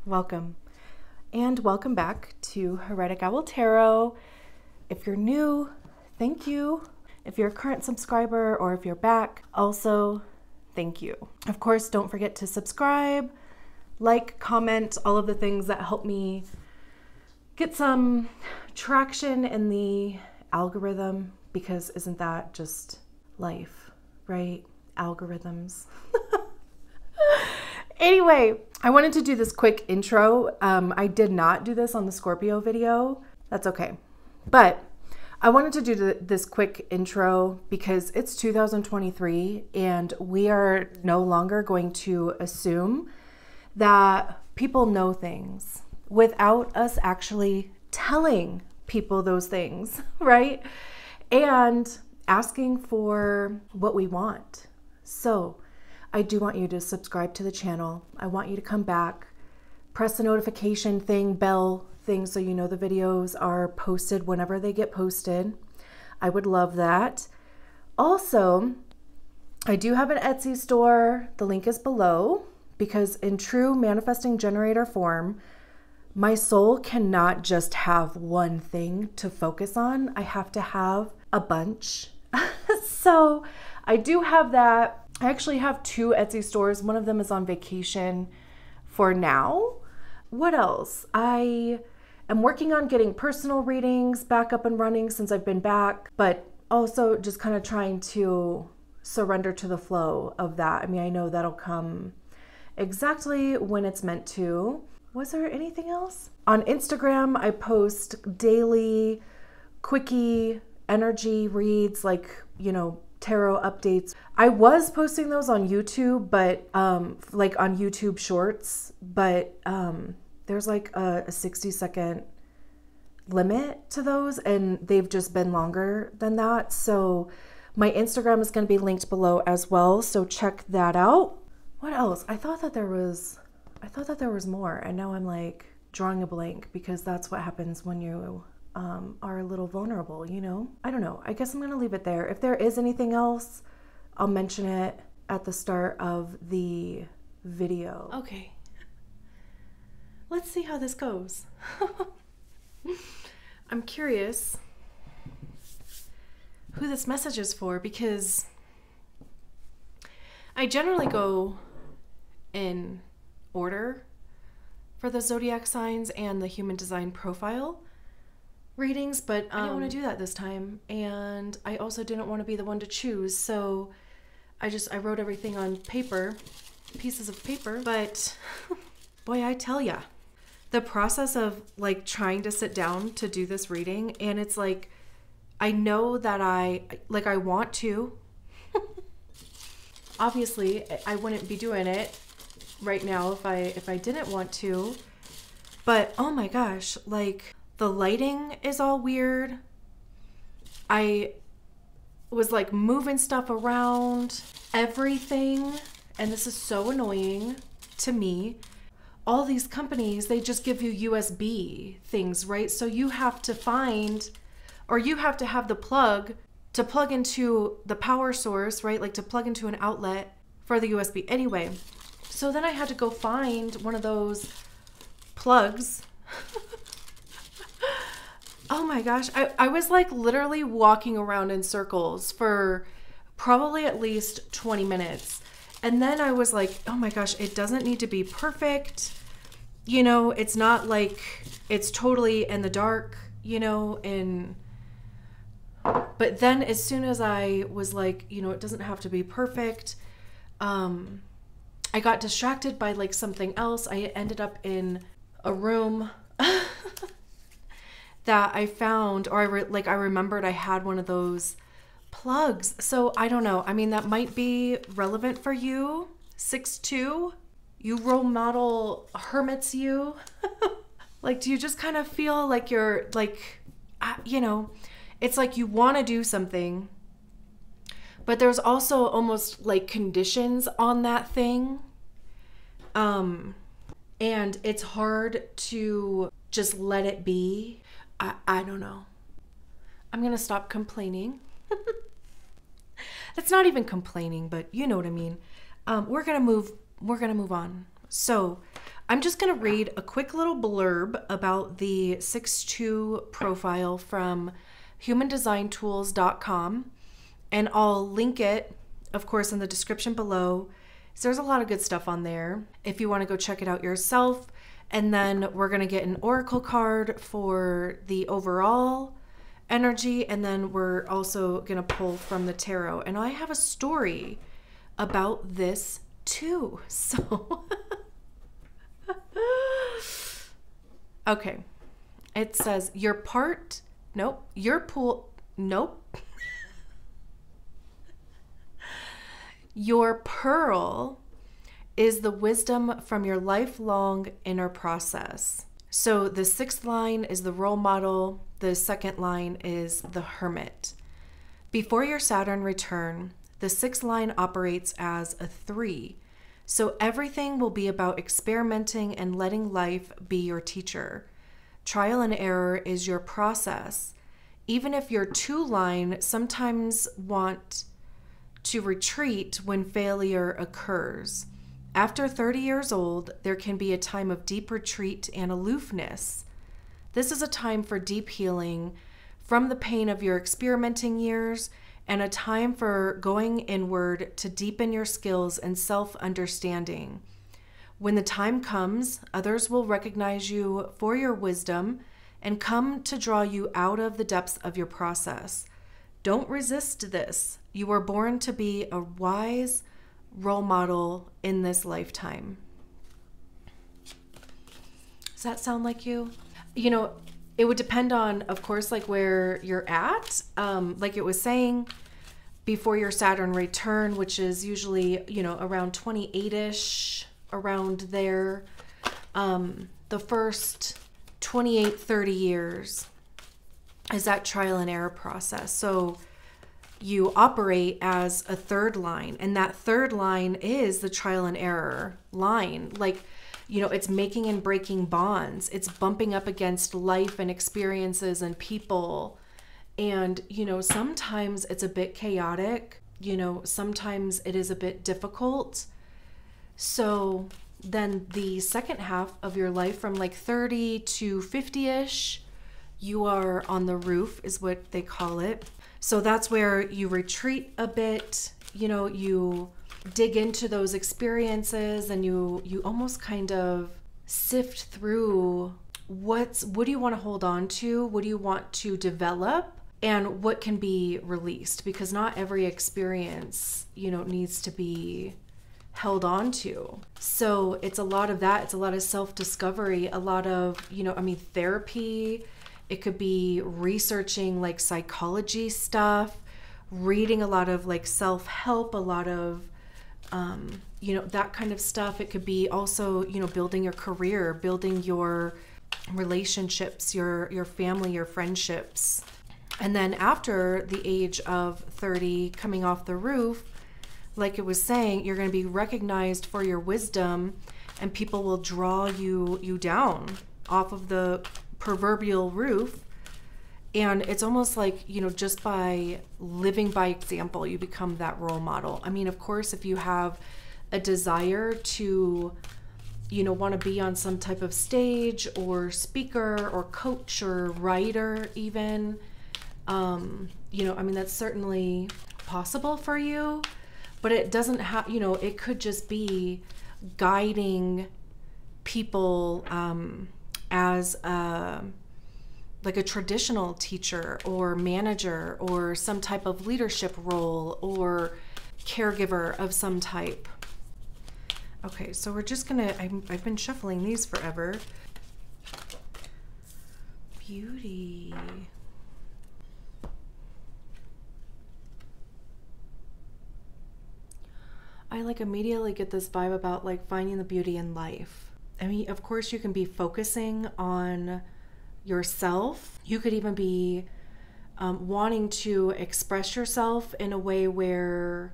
welcome. And welcome back to Heretic Owl Tarot. If you're new, thank you. If you're a current subscriber or if you're back, also thank you. Of course, don't forget to subscribe, like, comment, all of the things that help me get some traction in the algorithm, because isn't that just life, right? Algorithms. Anyway, I wanted to do this quick intro. I did not do this on the Scorpio video. That's okay. But I wanted to do this quick intro because it's 2023 and we are no longer going to assume that people know things without us actually telling people those things, right? And asking for what we want. So I do want you to subscribe to the channel. I want you to come back, press the notification thing, bell thing, so you know the videos are posted whenever they get posted. I would love that. Also, I do have an Etsy store. The link is below, because in true manifesting generator form, my soul cannot just have one thing to focus on. I have to have a bunch. So I do have that. I actually have 2 Etsy stores. One of them is on vacation for now. What else? I am working on getting personal readings back up and running since I've been back, but also just kind of trying to surrender to the flow of that. I mean, I know that'll come exactly when it's meant to. Was there anything else? On Instagram, I post daily, quickie energy reads, like, tarot updates. I was posting those on YouTube, but like on YouTube Shorts, but there's like a 60-second limit to those, and they've just been longer than that. So my Instagram is going to be linked below as well, so check that out. What else? I thought that there was more, and now I'm like drawing a blank, because that's what happens when you are a little vulnerable, I don't know. I guess I'm gonna leave it there. If there is anything else, I'll mention it at the start of the video. Okay. Let's see how this goes. I'm curious who this message is for, because I generally go in order for the zodiac signs and the human design profile readings, but I didn't want to do that this time, and I also didn't want to be the one to choose, so I wrote everything on paper, pieces of paper. But boy, I tell ya, the process of like trying to sit down to do this reading, and it's like, I know that I want to. Obviously I wouldn't be doing it right now if I didn't want to, but oh my gosh, like, the lighting is all weird. I was like moving stuff around, everything, and this is so annoying to me. All these companies, they just give you USB things, right? So you have to find, or you have to have the plug to plug into the power source, right? Like to plug into an outlet for the USB. Anyway, so then I had to go find one of those plugs. Oh my gosh, I was like literally walking around in circles for probably at least 20 minutes. And then I was like, oh my gosh, it doesn't need to be perfect. It's not like it's totally in the dark, and but then as soon as I was like, it doesn't have to be perfect, I got distracted by like something else. I ended up in a room that I found, or I remembered I had one of those plugs. So I don't know. I mean, that might be relevant for you. 6'2", you role model hermits, you. Like, do you just kind of feel like you're like, it's like you want to do something, but there's also almost like conditions on that thing. And it's hard to just let it be. I don't know. I'm going to stop complaining. That's not even complaining, but you know what I mean. We're going to move on. So I'm just going to read a quick little blurb about the 6-2 profile from humandesignTools.com, and I'll link it, of course, in the description below. So there's a lot of good stuff on there if you want to go check it out yourself. And then we're going to get an oracle card for the overall energy, and then we're also going to pull from the tarot. And I have a story about this too. So okay. It says your Your pearl is the wisdom from your lifelong inner process. So the 6th line is the role model. The 2nd line is the hermit. Before your Saturn return, the 6th line operates as a 3. So everything will be about experimenting and letting life be your teacher. Trial and error is your process. Even if your 2 line sometimes want to retreat when failure occurs. After 30 years old, there can be a time of deep retreat and aloofness. This is a time for deep healing from the pain of your experimenting years, and a time for going inward to deepen your skills and self-understanding. When the time comes, others will recognize you for your wisdom and come to draw you out of the depths of your process. Don't resist this. You were born to be a wise role model in this lifetime. Does that sound like you? You know, it would depend on, of course, like where you're at. Like it was saying, before your Saturn return, which is usually, you know, around 28-ish, around there. The first 28, 30 years is that trial and error process. So you operate as a 3rd line, and that 3rd line is the trial and error line. Like, you know, it's making and breaking bonds. It's bumping up against life and experiences and people. And, you know, sometimes it's a bit chaotic. You know, sometimes it is a bit difficult. So then the second half of your life, from like 30 to 50-ish, you are on the roof, is what they call it. So that's where you retreat a bit, you know, you dig into those experiences, and you almost kind of sift through what do you want to hold on to, what do you want to develop, and what can be released, because not every experience, you know, needs to be held on to. So it's a lot of that. It's a lot of self-discovery, a lot of, you know, I mean, therapy. It could be researching like psychology stuff, reading a lot of like self-help, a lot of, you know, that kind of stuff. It could be also, you know, building your career, building your relationships, your family, your friendships. And then after the age of 30, coming off the roof, like it was saying, you're going to be recognized for your wisdom, and people will draw you down off of the proverbial roof. And it's almost like, you know, just by living by example, you become that role model. I mean, of course, if you have a desire to, you know, want to be on some type of stage or speaker or coach or writer even, you know, I mean, that's certainly possible for you, but it doesn't have, you know, it could just be guiding people as like a traditional teacher or manager or some type of leadership role or caregiver of some type. Okay, so we're just gonna, I've been shuffling these forever. Beauty. I like immediately get this vibe about like finding the beauty in life. I mean, of course you can be focusing on yourself. You could even be wanting to express yourself in a way where,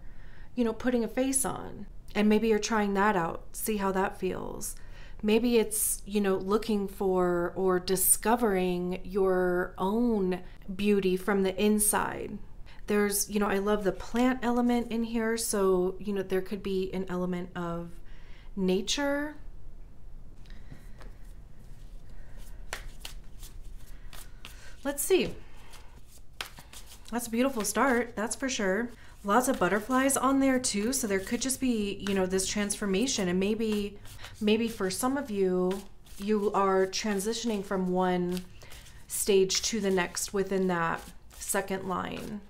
you know, putting a face on. And maybe you're trying that out, see how that feels. Maybe it's, you know, looking for or discovering your own beauty from the inside. There's, you know, I love the plant element in here. So, you know, there could be an element of nature. let's see. That's a beautiful start, that's for sure. Lots of butterflies on there too, so there could just be, you know, this transformation. And maybe for some of you, you are transitioning from one stage to the next within that second line.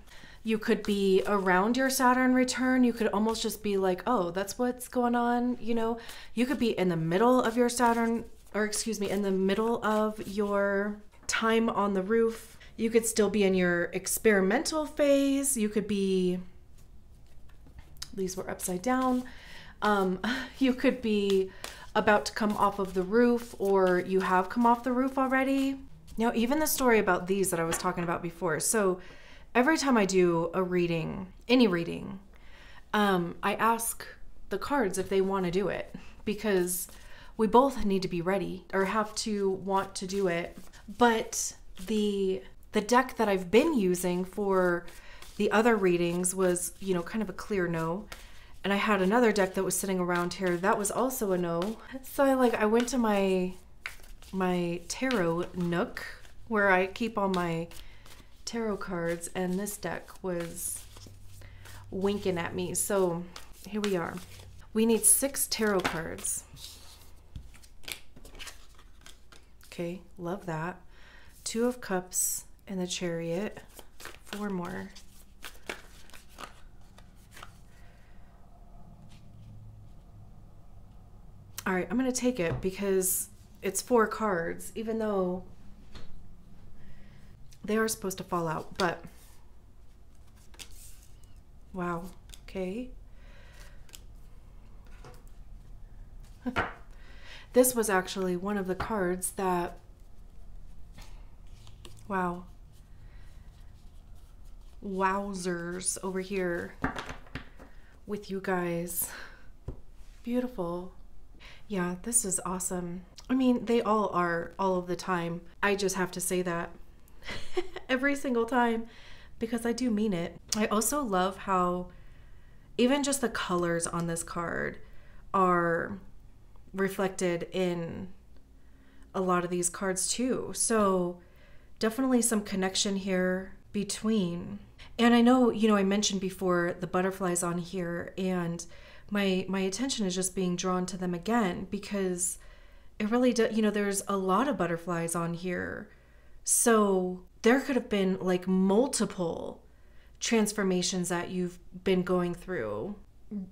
You could be around your Saturn return. You could almost just be like, oh, that's what's going on, you know. You could be in the middle of your Saturn, or excuse me, in the middle of your time on the roof. You could still be in your experimental phase. You could be, these were upside down. You could be about to come off of the roof, or you have come off the roof already. Now, even the story about these that I was talking about before. So every time I do a reading, any reading, I ask the cards if they want to do it, because we both need to be ready or have to want to do it. But the deck that I've been using for the other readings was, you know, kind of a clear no. And I had another deck that was sitting around here that was also a no. So I went to my tarot nook where I keep all my tarot cards, and this deck was winking at me. So here we are. We need 6 tarot cards. Okay, love that. 2 of Cups and the Chariot. 4 more. All right, I'm going to take it because it's 4 cards, even though they are supposed to fall out, but wow, okay. This was actually one of the cards that, wow, wowzers over here with you guys. Beautiful. Yeah, this is awesome. I mean, they all are all of the time. I just have to say that every single time because I do mean it. I also love how even just the colors on this card are reflected in a lot of these cards too. So definitely some connection here between. And I know, you know, I mentioned before the butterflies on here, and my attention is just being drawn to them again because it really does, you know, there's a lot of butterflies on here. So there could have been like multiple transformations that you've been going through,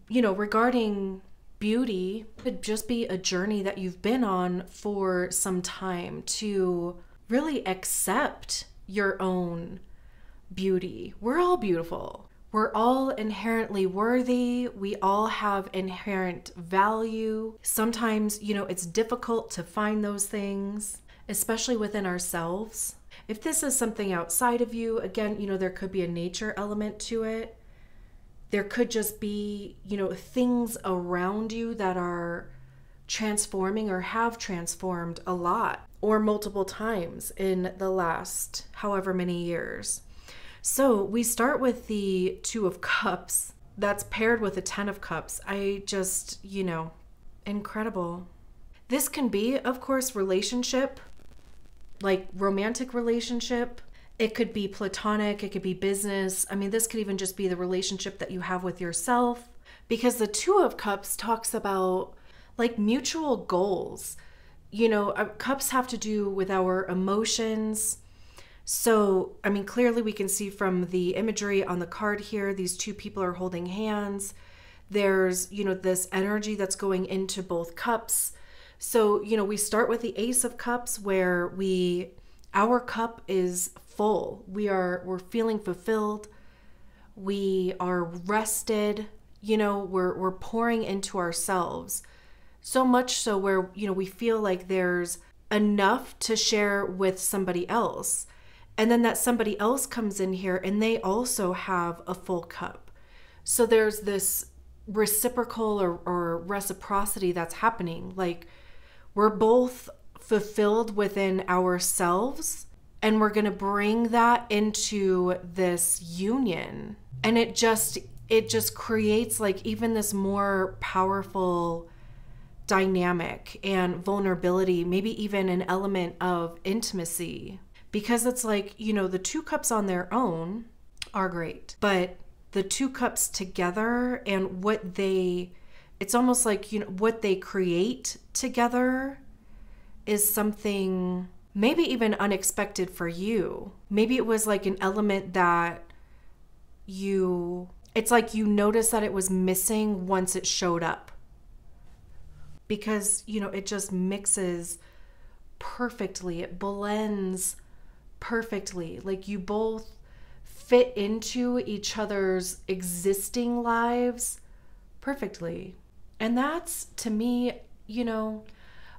you know, regarding beauty. It could just be a journey that you've been on for some time to really accept your own beauty. We're all beautiful. We're all inherently worthy. We all have inherent value. Sometimes, you know, it's difficult to find those things, especially within ourselves. If this is something outside of you, again, you know, there could be a nature element to it. There could just be, you know, things around you that are transforming or have transformed a lot or multiple times in the last however many years. So we start with the 2 of Cups that's paired with the 10 of Cups. I just, you know, incredible. This can be, of course, relationship, like romantic relationship. It could be platonic, it could be business. I mean, this could even just be the relationship that you have with yourself, because the 2 of Cups talks about like mutual goals. You know, cups have to do with our emotions. So, I mean, clearly we can see from the imagery on the card here, these 2 people are holding hands. There's, you know, this energy that's going into both cups. So, you know, we start with the Ace of Cups where our cup is full. We're feeling fulfilled. We are rested. You know, we're pouring into ourselves. So much so where, you know, we feel like there's enough to share with somebody else. And then that somebody else comes in here and they also have a full cup. So there's this reciprocal or reciprocity that's happening. Like we're both fulfilled within ourselves and we're going to bring that into this union. And it just creates like even this more powerful dynamic and vulnerability, maybe even an element of intimacy. because it's like, you know, the 2 cups on their own are great, but the 2 cups together and it's almost like, you know, what they create together is something maybe even unexpected for you. Maybe it was like an element that it's like you noticed that it was missing once it showed up. Because, you know, it just mixes perfectly. It blends perfectly. Like you both fit into each other's existing lives perfectly. And that's, to me, you know,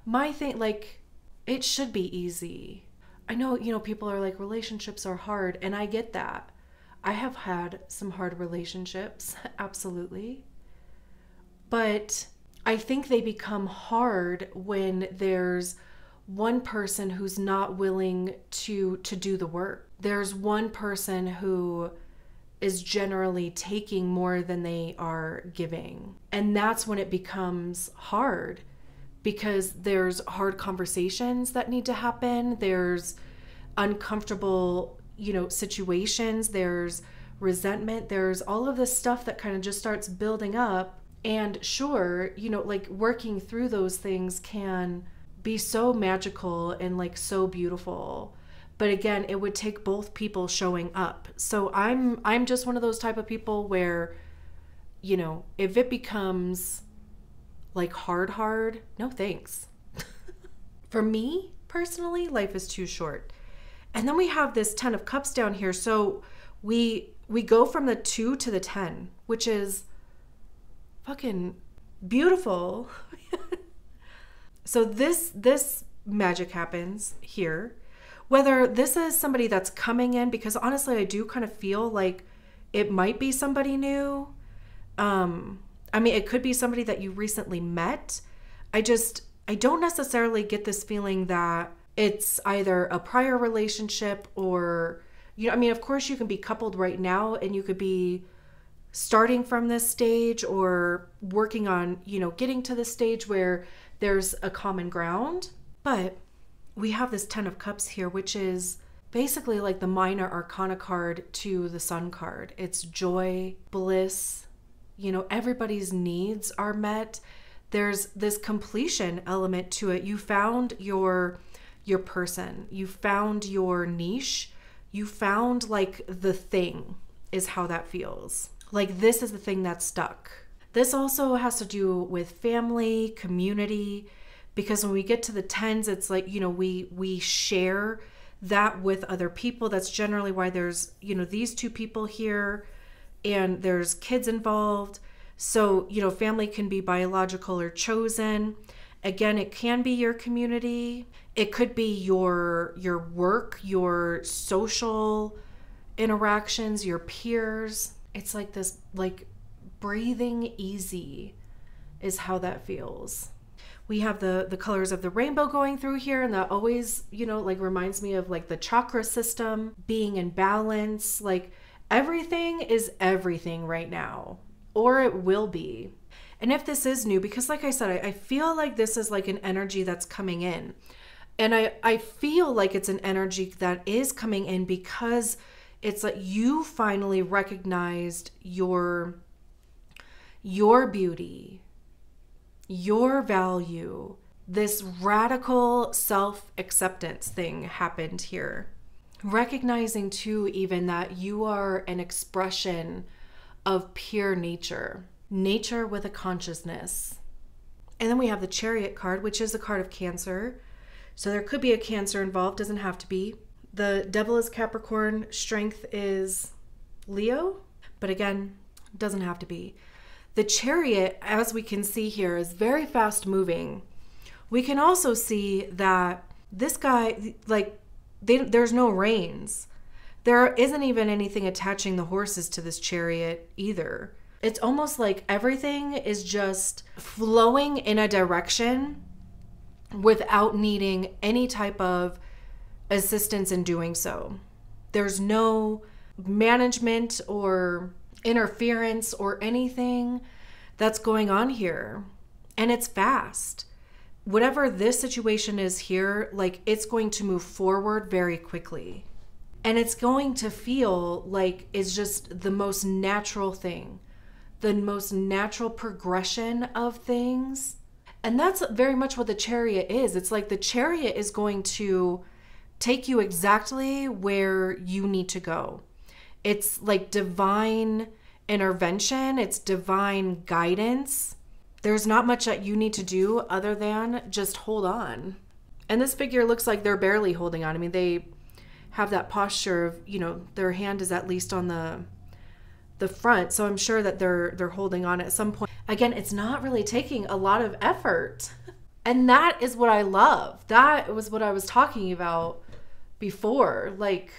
my thing, like, it should be easy. I know, you know, people are like, relationships are hard, and I get that. I have had some hard relationships, absolutely. But I think they become hard when there's one person who's not willing to do the work. There's one person who is generally taking more than they are giving. And that's when it becomes hard, because there's hard conversations that need to happen. There's uncomfortable, you know, situations. There's resentment. There's all of this stuff that kind of just starts building up. And sure, you know, like working through those things can be so magical and like so beautiful. But again, it would take both people showing up. So I'm just one of those type of people where, you know, if it becomes like hard, no thanks. For me personally, life is too short. And then we have this 10 of cups down here. So we go from the 2 to the 10, which is fucking beautiful. So this magic happens here. Whether this is somebody that's coming in, because honestly, I do kind of feel like it might be somebody new. I mean, it could be somebody that you recently met. I don't necessarily get this feeling that it's either a prior relationship or, you know, I mean, of course you can be coupled right now and you could be starting from this stage or working on, you know, getting to the stage where there's a common ground. But we have this 10 of cups here, which is basically like the minor arcana card to the sun card. It's joy, bliss, you know, everybody's needs are met. There's this completion element to it. You found your person, you found your niche, you found like the thing is how that feels. Like this is the thing that's stuck. This also has to do with family, community, because when we get to the 10s, it's like, you know, we share that with other people. That's generally why there's, you know, these 2 people here and there's kids involved. So, you know, family can be biological or chosen. Again, it can be your community. It could be your work, your social interactions, your peers. It's like this, like breathing easy is how that feels. We have the colors of the rainbow going through here, and that always, you know, like reminds me of like the chakra system being in balance. Like everything is everything right now, or it will be. And if this is new, because like I said, I feel like this is like an energy that's coming in. And I feel like it's an energy that is coming in because it's like you finally recognized your beauty, your value. This radical self-acceptance thing happened here. Recognizing too, even that you are an expression of pure nature with a consciousness. And then we have the Chariot card, which is the card of Cancer. So there could be a Cancer involved, doesn't have to be. The Devil is Capricorn, Strength is Leo, but again, doesn't have to be. The Chariot, as we can see here, is very fast moving. We can also see that this guy, like, there's no reins. There isn't even anything attaching the horses to this Chariot either. It's almost like everything is just flowing in a direction without needing any type of assistance in doing so. There's no management or interference or anything that's going on here. And it's fast. whatever this situation is here, like it's going to move forward very quickly. And it's going to feel like it's just the most natural thing, the most natural progression of things. And that's very much what the Chariot is. It's like the Chariot is going to take you exactly where you need to go. It's like divine intervention. It's divine guidance. There's not much that you need to do other than just hold on. And this figure looks like they're barely holding on. I mean, they have that posture of, you know, their hand is at least on the front. So I'm sure that they're holding on at some point. Again, it's not really taking a lot of effort. And that is what I love. That was what I was talking about before. Like,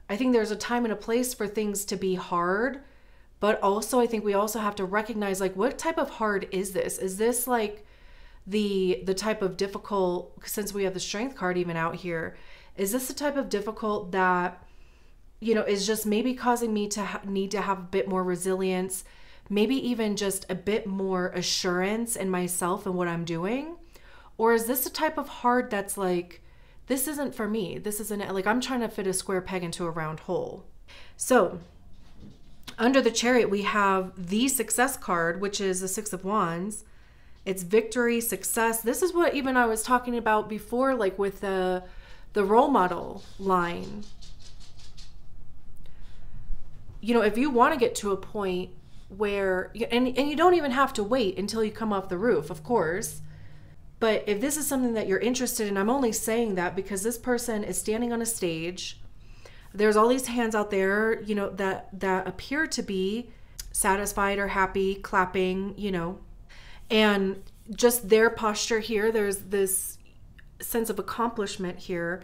I think there's a time and a place for things to be hard, but also I think we also have to recognize, like, what type of hard is this? Is this like the type of difficult, since we have the Strength card even out here, is this the type of difficult that, you know, is just maybe causing me to need to have a bit more resilience, maybe even just a bit more assurance in myself and what I'm doing? Or is this a type of hard that's like, this isn't for me. This isn't, like, I'm trying to fit a square peg into a round hole. So under the Chariot, we have the Success card, which is the Six of Wands. It's victory, success. This is what even I was talking about before, like with the role model line. You know, if you want to get to a point where, and you don't even have to wait until you come off the roof, of course. But if this is something that you're interested in, I'm only saying that because this person is standing on a stage. There's all these hands out there, you know, that appear to be satisfied or happy, clapping, you know, and just their posture here. There's this sense of accomplishment here.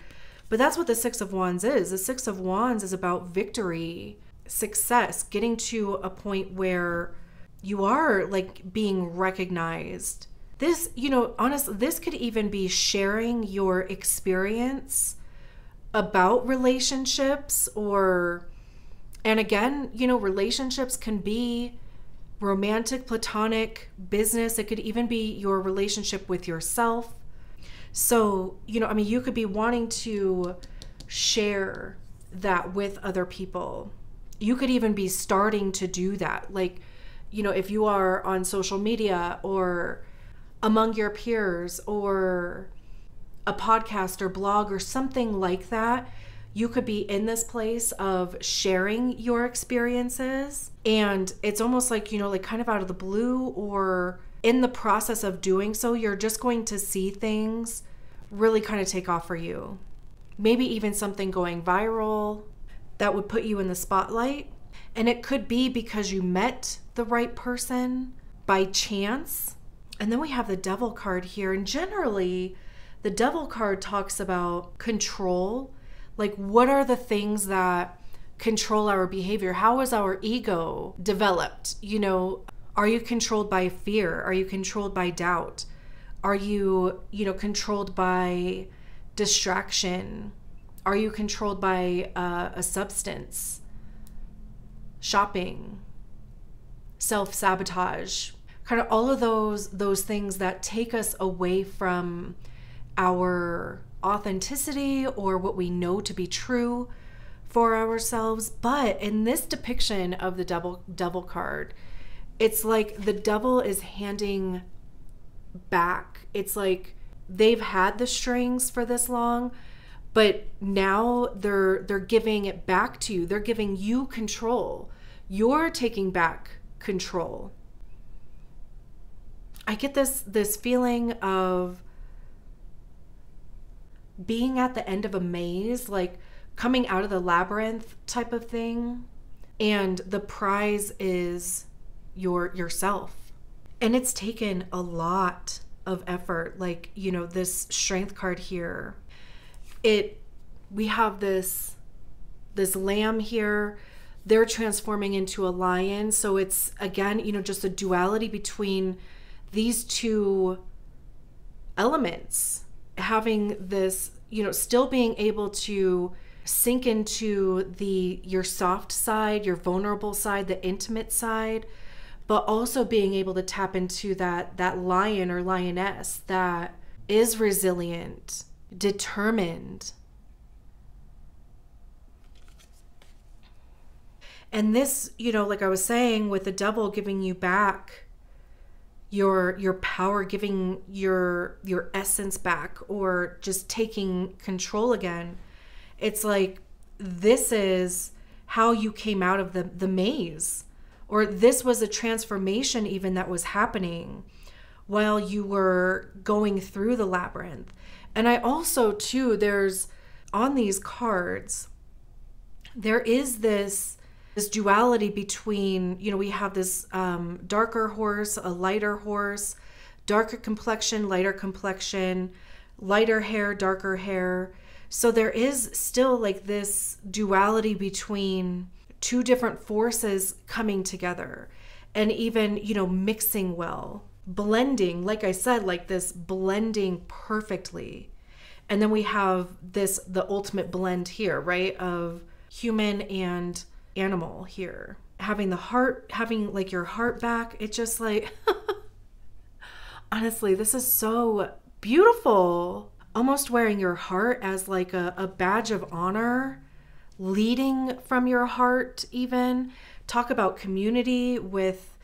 But that's what the Six of Wands is. The Six of Wands is about victory, success, getting to a point where you are like being recognized. This, you know, honestly, this could even be sharing your experience about relationships, or, and again, you know, relationships can be romantic, platonic, business. It could even be your relationship with yourself. So, you know, I mean, you could be wanting to share that with other people. You could even be starting to do that. Like, you know, if you are on social media or among your peers or a podcast or blog or something like that, you could be in this place of sharing your experiences. And it's almost like, you know, like kind of out of the blue, or in the process of doing so, you're just going to see things really kind of take off for you. Maybe even something going viral that would put you in the spotlight. And it could be because you met the right person by chance. And then we have the Devil card here. And generally, the Devil card talks about control. Like, what are the things that control our behavior? How is our ego developed? You know, are you controlled by fear? Are you controlled by doubt? Are you, you know, controlled by distraction? Are you controlled by a substance? Shopping, self-sabotage, kind of all of those things that take us away from our authenticity or what we know to be true for ourselves. But in this depiction of the devil card, it's like the devil is handing back. It's like they've had the strings for this long, but now they're giving it back to you. They're giving you control. You're taking back control. I get this feeling of being at the end of a maze, like coming out of the labyrinth type of thing, and the prize is yourself. And it's taken a lot of effort. Like, you know, this Strength card here, we have this lamb here. They're transforming into a lion. So it's, again, you know, just a duality between these two elements, having this, you know, still being able to sink into your soft side, your vulnerable side, the intimate side, but also being able to tap into that lion or lioness that is resilient, determined. And this, you know, like I was saying, with the devil giving you back your power, giving your essence back, or just taking control again, it's like, this is how you came out of the maze, or this was a transformation even that was happening while you were going through the labyrinth. And I also too, there's on these cards, there is this duality between, you know, we have this darker horse, a lighter horse, darker complexion, lighter complexion, lighter hair, darker hair. So there is still like this duality between two different forces coming together, and even, you know, mixing well, blending, like I said, like this blending perfectly. And then we have this, the ultimate blend here, right, of human and animal here, having the heart, having like your heart back. It's just like honestly, this is so beautiful. Almost wearing your heart as like a badge of honor, leading from your heart. Even talk about community with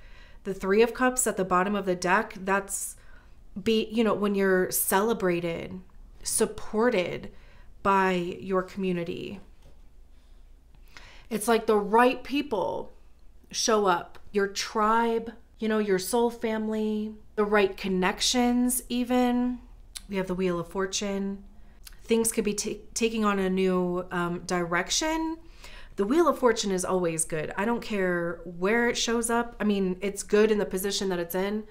the Three of Cups at the bottom of the deck. That's you know, when you're celebrated, supported by your community. It's like the right people show up, your tribe, you know, your soul family, the right connections even. We have the Wheel of Fortune. Things could be taking on a new direction. The Wheel of Fortune is always good. I don't care where it shows up. I mean, it's good in the position that it's in,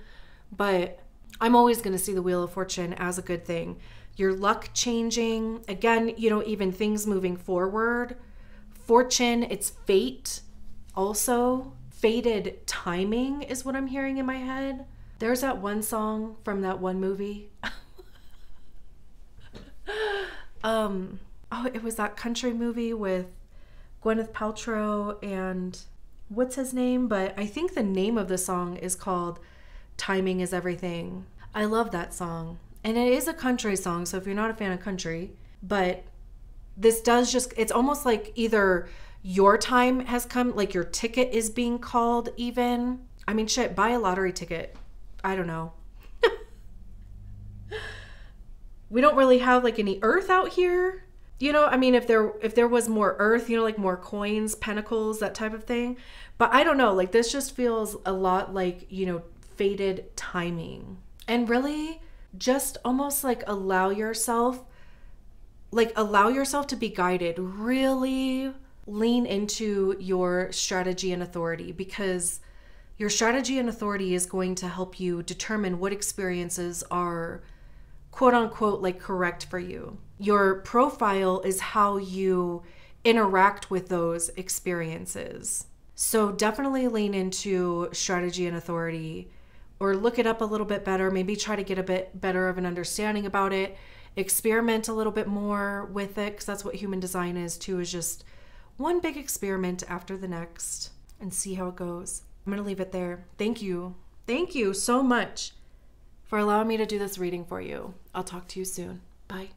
but I'm always going to see the Wheel of Fortune as a good thing. Your luck changing. Again, you know, even things moving forward. Fortune, it's fate also. Fated timing is what I'm hearing in my head. There's that one song from that one movie. Oh, it was that country movie with Gwyneth Paltrow and what's his name? But I think the name of the song is called Timing is Everything. I love that song. And it is a country song, so if you're not a fan of country, but this does just, it's almost like either your time has come, like your ticket is being called even. I mean, shit, buy a lottery ticket. I don't know. We don't really have like any earth out here. You know, I mean, if there was more earth, you know, like more coins, pentacles, that type of thing. But I don't know, like this just feels a lot like, you know, fated timing. And really just almost like allow yourself to be guided. Really lean into your strategy and authority, because your strategy and authority is going to help you determine what experiences are quote unquote like correct for you. Your profile is how you interact with those experiences. So definitely lean into strategy and authority, or look it up a little bit better. Maybe try to get a bit better of an understanding about it. Experiment a little bit more with it, because that's what human design is too, is just one big experiment after the next, and see how it goes. I'm going to leave it there. Thank you. Thank you so much for allowing me to do this reading for you. I'll talk to you soon. Bye.